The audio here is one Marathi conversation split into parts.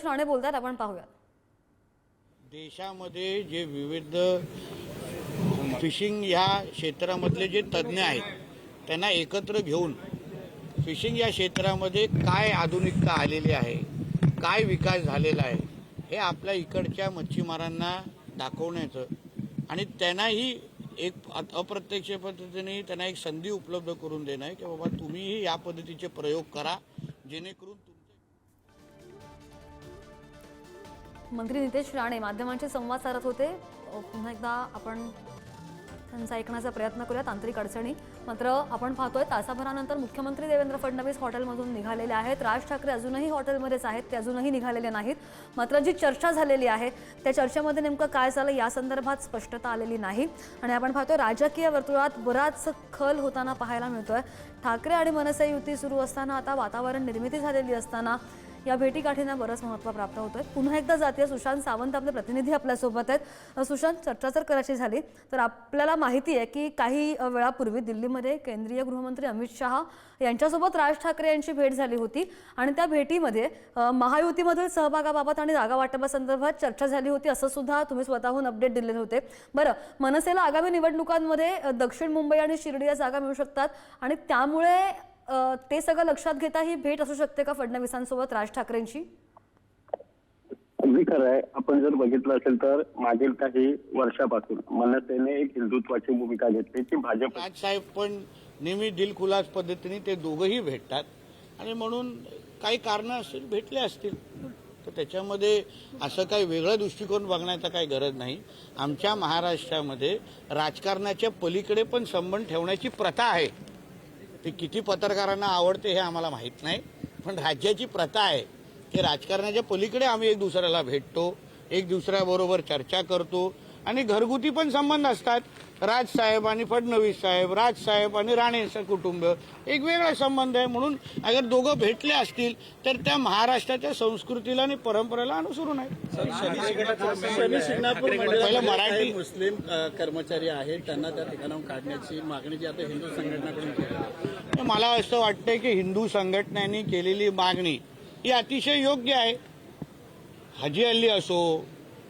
राणे बोलतात, आपण पाहूया। देशामध्ये जे विविध फिशिंग या क्षेत्रामधले जे तज्ज्ञ आहेत त्यांना एकत्र घेऊन फिशिंग या क्षेत्रामध्ये काय आधुनिकता आलेली आहे, काय विकास झालेला आहे हे आपल्या इकडच्या मच्छीमारांना दाखवण्याचं आणि त्यांनाही एक अप्रत्यक्ष पद्धतीने त्यांना एक संधी उपलब्ध करून देणं आहे की बाबा तुम्हीही या पद्धतीचे प्रयोग करा जेणेकरून मंत्री नितेश राणे माध्यमांशी संवाद साधत होते। पुन्हा एकदा आपण त्यांचा ऐकण्याचा प्रयत्न करूया। तांत्रिक अडचणी मात्र आपण पाहतोय तासाभरानंतर मुख्यमंत्री देवेंद्र फडणवीस हॉटेलमधून निघालेले आहेत। राज ठाकरे अजूनही हॉटेलमध्येच आहेत, ते अजूनही निघालेले नाहीत। मात्र जी चर्चा झालेली आहे त्या चर्चेमध्ये नेमकं काय झालं या संदर्भात स्पष्टता आलेली नाही आणि आपण पाहतोय राजकीय वर्तुळात बराच खल होताना पाहायला मिळतोय। ठाकरे आणि मनसे युती सुरू असताना आता वातावरण निर्मिती झालेली असताना या भेटीगाठींना बरंच महत्त्व प्राप्त होतंय। पुन्हा एकदा जातीय सुशांत सावंत आपले प्रतिनिधी आपल्यासोबत आहेत। सुशांत, चर्चा जर करायची झाली तर आपल्याला माहिती आहे की काही वेळापूर्वी दिल्लीमध्ये केंद्रीय गृहमंत्री अमित शहा यांच्यासोबत राज ठाकरे यांची भेट झाली होती आणि त्या भेटीमध्ये महायुतीमधील सहभागाबाबत आणि जागा वाटपासंदर्भात चर्चा झाली होती असं सुद्धा तुम्ही स्वतःहून अपडेट दिलेले होते। बरं, मनसेला आगामी निवडणुकांमध्ये दक्षिण मुंबई आणि शिर्डी या जागा मिळू शकतात आणि त्यामुळे ते सगळं लक्षात घेता ही भेट असू शकते का फडणवीसांसोबत राज ठाकरेंची? अगदी खरं आहे। आपण जर बघितलं असेल तर मागील काही वर्षापासून मनसेने एक हिंदुत्वाची भूमिका घेतली की भाजप राजसाहेब पण नेहमी दिलखुलास पद्धतीने ते दोघंही भेटतात आणि म्हणून काही कारणं असतील भेटले असतील तर त्याच्यामध्ये असं काही वेगळं दृष्टिकोन बघण्याचा काही गरज नाही। आमच्या महाराष्ट्रामध्ये राजकारणाच्या पलीकडे पण संबंध ठेवण्याची प्रथा आहे। ते किती पत्रकारांना आवडते हे आम्हाला माहीत नाही, पण राज्याची प्रथा आहे की राजकारणाच्या पलीकडे आम्ही एक दुसऱ्याला भेटतो, एक दुसऱ्याबरोबर चर्चा करतो आणि घरगुती पण संबंध असतात। राजसाहेब आणि फडणवीस साहेब, राजसाहेब आणि राणेंचं कुटुंब एक वेगळा संबंध आहे। म्हणून अगर दोघं भेटले असतील तर त्या महाराष्ट्राच्या संस्कृतीला आणि परंपरेला अनुसरून आहे। पहिलं मराठी मुस्लिम कर्मचारी आहेत त्यांना त्या ठिकाणाहून काढण्याची मागणी जी आता हिंदू संघटनाकडून केली, मला असं वाटतंय की हिंदू संघटनांनी केलेली मागणी ही अतिशय योग्य आहे। हाजी अली असो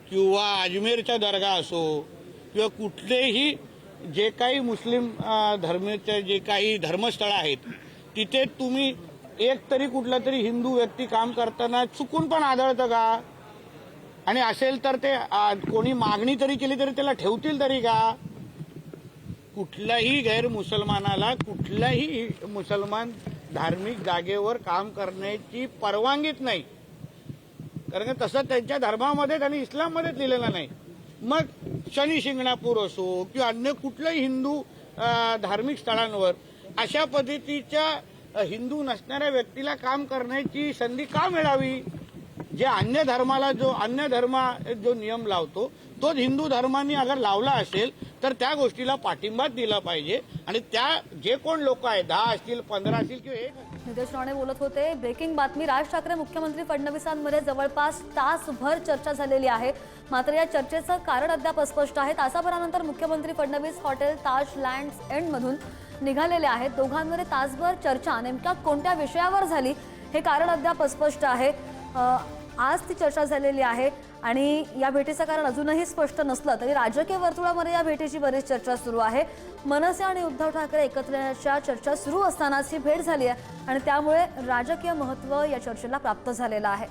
किंवा अजमेरचा दर्गा असो किंवा कुठलेही जे काही मुस्लिम धर्माचे जे काही धर्मस्थळ आहेत तिथे तुम्ही एक तरी कुठला तरी हिंदू व्यक्ती काम करताना चुकून पण आढळतं का? आणि असेल तर ते कोणी मागणी तरी केली तरी त्याला ठेवतील तरी का? कुठल्याही गैर मुसलमानाला कुठल्याही मुसलमान धार्मिक जागेवर काम करण्याची परवानगीच नाही, कारण तसं त्यांच्या धर्मामध्ये आणि इस्लाममध्येच लिहिलेलं नाही। मग शनी शिंगणापूर असो किंवा अन्य कुठल्याही हिंदू धार्मिक स्थळांवर अशा पद्धतीच्या हिंदू नसणाऱ्या व्यक्तीला काम करण्याची संधी का मिळावी? जे अन्य धर्माला अन्य धर्म जो नियम लावतो तोच हिंदू धर्माने अगर लावला असेल तर त्या गोष्टीला पाठिंबा दिला पाहिजे आणि त्या जे कोण लोक आहेत 10 असतील 15 असतील किंवा 1 नितेश राणे बोलत होते। ब्रेकिंग बातमी, राज ठाकरे मुख्यमंत्री फडणवीसांमध्ये जवळपास तासभर चर्चा झालेली आहे। मात्र या चर्चेचं कारण अद्याप अस्पष्ट आहे। तासाभरानंतर मुख्यमंत्री फडणवीस हॉटेल ताज लँड्स एंड मधून निघालेले आहेत। दोघांमध्ये तासभर चर्चा नेमक्या कोणत्या विषयावर झाली हे कारण अद्याप अस्पष्ट आहे। आज ती चर्चा झालेली आहे आणि या भेटीचं कारण अजूनही स्पष्ट नसलं तरी राजकीय वर्तुळामध्ये या भेटीची बरीच चर्चा सुरू आहे। मनसे आणि उद्धव ठाकरे एकत्र येण्याच्या चर्चा सुरू असतानाच ही भेट झाली आहे आणि त्यामुळे राजकीय महत्त्व या चर्चेला प्राप्त झालेलं आहे।